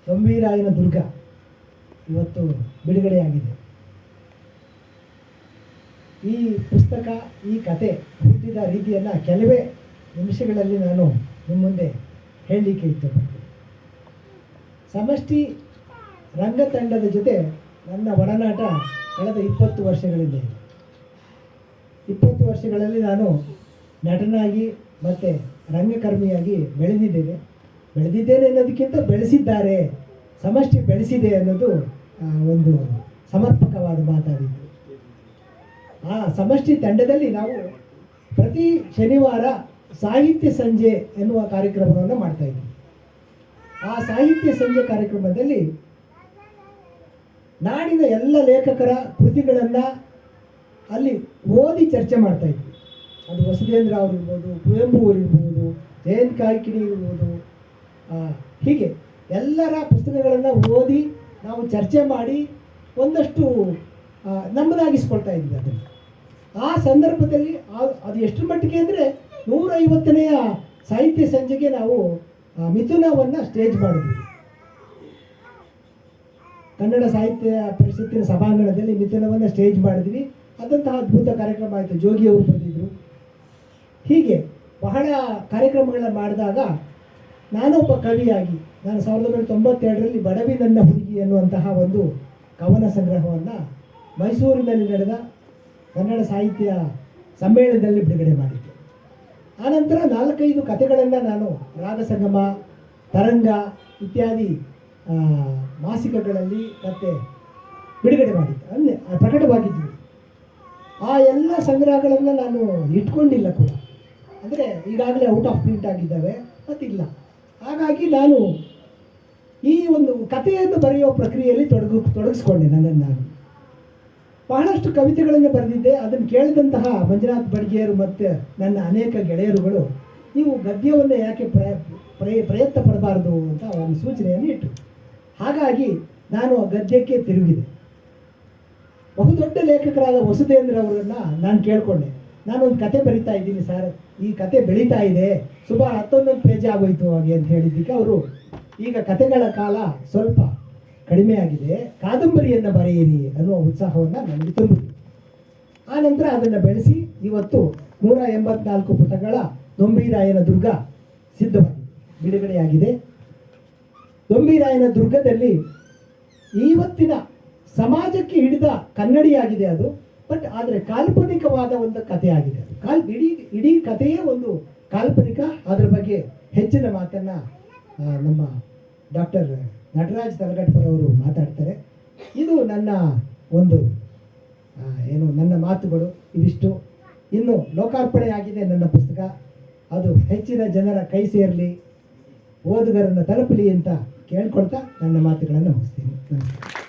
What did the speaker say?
ದೊಂಬೀರಾಯನ ದುರ್ಗ ಇವತ್ತು ಬಿಡುಗಡೆಯಾಗಿದೆ. ಈ ಪುಸ್ತಕ, ಈ ಕತೆ ಹುಟ್ಟಿದ ರೀತಿಯನ್ನು ಕೆಲವೇ ನಿಮಿಷಗಳಲ್ಲಿ ನಾನು ನಿಮ್ಮ ಮುಂದೆ ಹೇಳಲಿಕ್ಕೆ ಇಷ್ಟಪಡ್ತೀನಿ. ಸಮಷ್ಟಿ ರಂಗತಂಡದ ಜೊತೆ ನನ್ನ ಒಡನಾಟ ಕಳೆದ 20 ವರ್ಷಗಳಿಂದ ಇದೆ. 20 ವರ್ಷಗಳಲ್ಲಿ ನಾನು ನಟನಾಗಿ ಮತ್ತು ರಂಗಕರ್ಮಿಯಾಗಿ ಬೆಳೆದಿದ್ದೇನೆ ಅನ್ನೋದಕ್ಕಿಂತ ಬೆಳೆಸಿದ್ದಾರೆ, ಸಮಷ್ಟಿ ಬೆಳೆಸಿದೆ ಅನ್ನೋದು ಒಂದು ಸಮರ್ಪಕವಾದ ಮಾತಾಡಿದ್ದು. ಆ ಸಮಷ್ಟಿ ತಂಡದಲ್ಲಿ ನಾವು ಪ್ರತಿ ಶನಿವಾರ ಸಾಹಿತ್ಯ ಸಂಜೆ ಎನ್ನುವ ಕಾರ್ಯಕ್ರಮವನ್ನು ಮಾಡ್ತಾಯಿದ್ವಿ. ಆ ಸಾಹಿತ್ಯ ಸಂಜೆ ಕಾರ್ಯಕ್ರಮದಲ್ಲಿ ನಾಡಿನ ಎಲ್ಲ ಲೇಖಕರ ಕೃತಿಗಳನ್ನು ಅಲ್ಲಿ ಓದಿ ಚರ್ಚೆ ಮಾಡ್ತಾಯಿದ್ವಿ. ಅದು ವಸುಧೇಂದ್ರ ಅವರಿರ್ಬೋದು, ಕುವೆಂಪು ಅವರಿರ್ಬೋದು, ಜಯಂತ್ ಕಾಯ್ಕಿಣಿ ಇರ್ಬೋದು, ಹೀಗೆ ಎಲ್ಲರ ಪುಸ್ತಕಗಳನ್ನು ಓದಿ ನಾವು ಚರ್ಚೆ ಮಾಡಿ ಒಂದಷ್ಟು ನಮ್ಮದಾಗಿಸ್ಕೊಳ್ತಾ ಇದ್ವಿ ಅದನ್ನು. ಆ ಸಂದರ್ಭದಲ್ಲಿ ಅದು ಎಷ್ಟರ ಮಟ್ಟಿಗೆ ಅಂದರೆ 150ನೇ ಸಾಹಿತ್ಯ ಸಂಜೆಗೆ ನಾವು ಮಿಥುನವನ್ನು ಸ್ಟೇಜ್ ಮಾಡಿದ್ವಿ. ಕನ್ನಡ ಸಾಹಿತ್ಯ ಪರಿಷತ್ತಿನ ಸಭಾಂಗಣದಲ್ಲಿ ಮಿಥುನವನ್ನು ಸ್ಟೇಜ್ ಮಾಡಿದ್ವಿ. ಅದಂತಹ ಅದ್ಭುತ ಕಾರ್ಯಕ್ರಮ ಆಯಿತು. ಜೋಗಿಯವರು ಬಂದಿದ್ದರು. ಹೀಗೆ ಬಹಳ ಕಾರ್ಯಕ್ರಮಗಳನ್ನ ಮಾಡಿದಾಗ ನಾನೊಬ್ಬ ಕವಿಯಾಗಿ ನಾನು 1992ರಲ್ಲಿ ಬಡವಿ ನನ್ನ ಹುಡುಗಿ ಎನ್ನುವಂತಹ ಒಂದು ಕವನ ಸಂಗ್ರಹವನ್ನು ಮೈಸೂರಿನಲ್ಲಿ ನಡೆದ ಕನ್ನಡ ಸಾಹಿತ್ಯ ಸಮ್ಮೇಳನದಲ್ಲಿ ಬಿಡುಗಡೆ ಮಾಡಿದ್ದೆ. ಆನಂತರ 4-5 ಕಥೆಗಳನ್ನು ನಾನು ರಾಗಸಂಗಮ, ತರಂಗ ಇತ್ಯಾದಿ ಮಾಸಿಕಗಳಲ್ಲಿ ಮತ್ತೆ ಬಿಡುಗಡೆ ಮಾಡಿದ್ದೆ, ಅಂದರೆ ಪ್ರಕಟವಾಗಿದ್ದರು. ಆ ಎಲ್ಲ ಸಂಗ್ರಹಗಳನ್ನು ನಾನು ಇಟ್ಕೊಂಡಿಲ್ಲ ಕೂಡ, ಅಂದರೆ ಈಗಾಗಲೇ ಔಟ್ ಆಫ್ ಪ್ರಿಂಟ್ ಆಗಿದ್ದಾವೆ ಮತ್ತಿಲ್ಲ. ಹಾಗಾಗಿ ನಾನು ಈ ಒಂದು ಕಥೆಯನ್ನು ಬರೆಯುವ ಪ್ರಕ್ರಿಯೆಯಲ್ಲಿ ತೊಡಗಿಸ್ಕೊಂಡೆ ನನ್ನನ್ನು ನಾನು. ಬಹಳಷ್ಟು ಕವಿತೆಗಳನ್ನು ಬರೆದಿದ್ದೆ. ಅದನ್ನು ಕೇಳಿದಂತಹ ಮಂಜುನಾಥ್ ಬಡ್ಗೇರು ಮತ್ತು ನನ್ನ ಅನೇಕ ಗೆಳೆಯರುಗಳು, ನೀವು ಗದ್ಯವನ್ನು ಯಾಕೆ ಪ್ರಯತ್ನ ಪಡಬಾರ್ದು ಅಂತ ಒಂದು ಸೂಚನೆಯನ್ನು ಇಟ್ಟರು. ಹಾಗಾಗಿ ನಾನು ಗದ್ಯಕ್ಕೆ ತಿರುಗಿದೆ. ಬಹುದೊಡ್ಡ ಲೇಖಕರಾದ ವಸುಧೇಂದ್ರ ಅವರನ್ನು ನಾನು ಕೇಳಿಕೊಂಡೆ, ನಾನೊಂದು ಕತೆ ಬರಿತಾ ಇದ್ದೀನಿ ಸರ್, ಈ ಕತೆ ಬೆಳೀತಾ ಇದೆ, ಸುಮಾರು 11 ಪೇಜ್ ಆಗೋಯ್ತು ಹಾಗೆ ಅಂತ ಹೇಳಿದ್ದಕ್ಕೆ ಅವರು, ಈಗ ಕತೆಗಳ ಕಾಲ ಸ್ವಲ್ಪ ಕಡಿಮೆ ಆಗಿದೆ, ಕಾದಂಬರಿಯನ್ನು ಬರೆಯಿರಿ ಅನ್ನುವ ಉತ್ಸಾಹವನ್ನು ನನಗೆ ತುಂಬಿತು. ಆನಂತರ ಅದನ್ನು ಬೆಳೆಸಿ ಇವತ್ತು 184 ಪುಟಗಳ ದೊಂಬೀರಾಯನ ದುರ್ಗ ಸಿದ್ಧವಾಗಿದೆ, ಬಿಡುಗಡೆಯಾಗಿದೆ. ದೊಂಬೀರಾಯನ ದುರ್ಗದಲ್ಲಿ ಇವತ್ತಿನ ಸಮಾಜಕ್ಕೆ ಹಿಡಿದ ಕನ್ನಡಿಯಾಗಿದೆ ಅದು. ಬಟ್ ಆದರೆ ಕಾಲ್ಪನಿಕವಾದ ಒಂದು ಕಥೆಯಾಗಿದೆ ಅದು. ಇಡೀ ಕಥೆಯೇ ಒಂದು ಕಾಲ್ಪನಿಕ. ಅದರ ಬಗ್ಗೆ ಹೆಚ್ಚಿನ ಮಾತನ್ನು ನಮ್ಮ ಡಾಕ್ಟರ್ ನಟರಾಜ್ ತಲಗಟ್ಪರ್ ಅವರು ಮಾತಾಡ್ತಾರೆ. ಇದು ನನ್ನ ಒಂದು ನನ್ನ ಮಾತುಗಳು ಇವಿಷ್ಟು. ಇನ್ನು ಲೋಕಾರ್ಪಣೆ ಆಗಿದೆ ನನ್ನ ಪುಸ್ತಕ, ಅದು ಹೆಚ್ಚಿನ ಜನರ ಕೈ ಸೇರಲಿ, ಓದುಗರನ್ನು ತಲುಪಲಿ ಅಂತ ಕೇಳ್ಕೊಳ್ತಾ ನನ್ನ ಮಾತುಗಳನ್ನು ಮುಗಿಸ್ತೀನಿ. ನಮಸ್ಕಾರ.